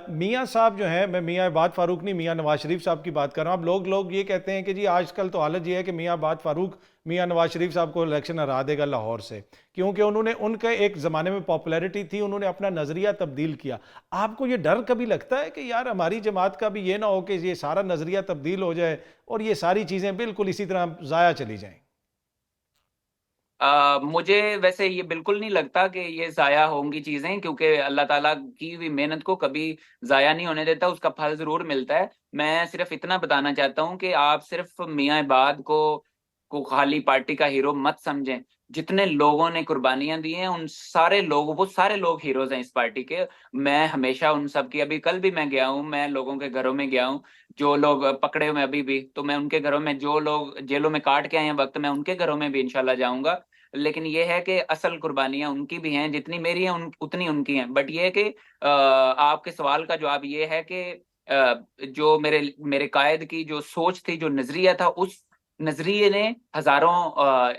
میاں صاحب جو ہیں، میں میاں عباد فاروق نہیں، میاں نواز شریف صاحب کی بات کر رہا ہوں۔ اب لوگ یہ کہتے ہیں کہ جی آج کل تو حالت یہ ہے کہ میاں عباد فاروق میاں نواز شریف صاحب کو الیکشن ہرا دے گا لاہور سے، کیونکہ انہوں نے، ان کا ایک زمانے میں پاپولیرٹی تھی، انہوں نے اپنا نظریہ تبدیل کیا۔ آپ کو یہ ڈر کبھی لگتا ہے کہ یار ہماری جماعت کا بھی یہ نہ ہو کہ یہ سارا نظریہ تبدیل ہو جائے اور یہ ساری چیزیں بالکل اسی طرح ضائع چلی جائیں؟ مجھے ویسے یہ بالکل نہیں لگتا کہ یہ ضائع ہوں گی چیزیں، کیونکہ اللہ تعالیٰ کی ہوئی محنت کو کبھی ضائع نہیں ہونے دیتا، اس کا پھل ضرور ملتا ہے۔ میں صرف اتنا بتانا چاہتا ہوں کہ آپ صرف میاں عباد کو خالی پارٹی کا ہیرو مت سمجھیں، جتنے لوگوں نے قربانیاں دی ہیں ان سارے لوگ، وہ سارے لوگ ہیروز ہیں اس پارٹی کے۔ میں ہمیشہ ان سب کی، ابھی کل بھی میں گیا ہوں، میں لوگوں کے گھروں میں گیا ہوں، جو لوگ پکڑے ہوئے ابھی بھی، تو میں ان کے گھروں میں، جو لوگ جیلوں میں کاٹ کے آئے ہیں وقت، میں ان کے گھروں میں بھی انشاءاللہ جاؤں گا۔ لیکن یہ ہے کہ اصل قربانیاں ان کی بھی ہیں، جتنی میری ہیں اتنی ان کی ہیں، بٹ یہ ہے کہ آپ کے سوال کا جواب یہ ہے کہ جو میرے قائد کی جو سوچ تھی، جو نظریہ تھا، اس نظریے نے ہزاروں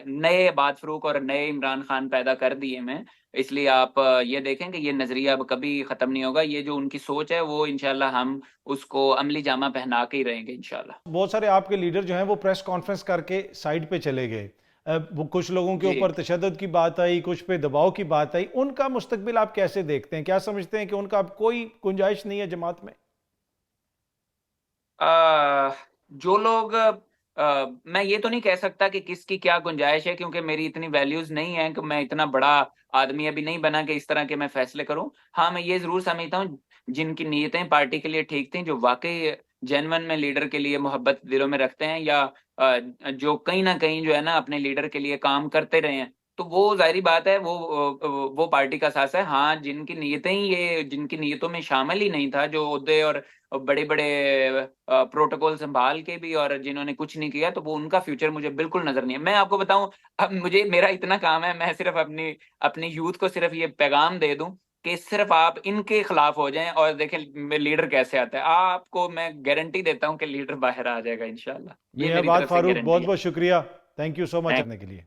نئے عباد فروق اور نئے عمران خان پیدا کر دیے میں، اس لیے آپ یہ دیکھیں کہ یہ نظریہ اب کبھی ختم نہیں ہوگا، یہ جو ان کی سوچ ہے وہ انشاءاللہ ہم اس کو عملی جامہ پہنا کے ہی رہیں گے انشاءاللہ۔ بہت سارے آپ کے لیڈر جو ہیں وہ پریس کانفرنس کر کے سائڈ پہ چلے گئے، وہ کچھ لوگوں کے جی، اوپر تشدد کی بات آئی، کچھ پہ دباؤ کی بات آئی، ان کا مستقبل آپ کیسے دیکھتے ہیں؟ کیا سمجھتے ہیں کہ ان کا اب کوئی گنجائش نہیں ہے جماعت میں؟ جو لوگ میں یہ تو نہیں کہہ سکتا کہ کس کی کیا گنجائش ہے، کیونکہ میری اتنی ویلیوز نہیں ہیں کہ میں اتنا بڑا آدمی ابھی نہیں بنا کہ اس طرح کے میں فیصلے کروں۔ ہاں، میں یہ ضرور سمجھتا ہوں جن کی نیتیں پارٹی کے لیے ٹھیک تھیں، جو واقعی جینون میں لیڈر کے لیے محبت دلوں میں رکھتے ہیں، یا جو کہیں نہ کہیں جو ہے نا اپنے لیڈر کے لیے کام کرتے رہے ہیں، تو وہ ظاہری بات ہے، وہ پارٹی کا ساس ہے۔ ہاں، جن کی نیتیں ہی یہ، جن کی نیتوں میں شامل ہی نہیں تھا، جو عہدے اور بڑے بڑے پروٹوکول سنبھال کے بھی اور جنہوں نے کچھ نہیں کیا، تو وہ ان کا فیوچر مجھے بالکل نظر نہیں ہے۔ میں آپ کو بتاؤں، اب مجھے، میرا اتنا کام ہے، میں صرف اپنی یوتھ کو صرف یہ پیغام دے دوں کہ صرف آپ ان کے خلاف ہو جائیں اور دیکھیں لیڈر کیسے آتا ہے۔ آپ کو میں گارنٹی دیتا ہوں کہ لیڈر باہر آ جائے گا انشاءاللہ، یہ میاں میری عباد طرف سے فاروق، بہت گارنٹی بہت شکریہ، تھینک یو سو مچ ہے۔ کرنے کے لیے۔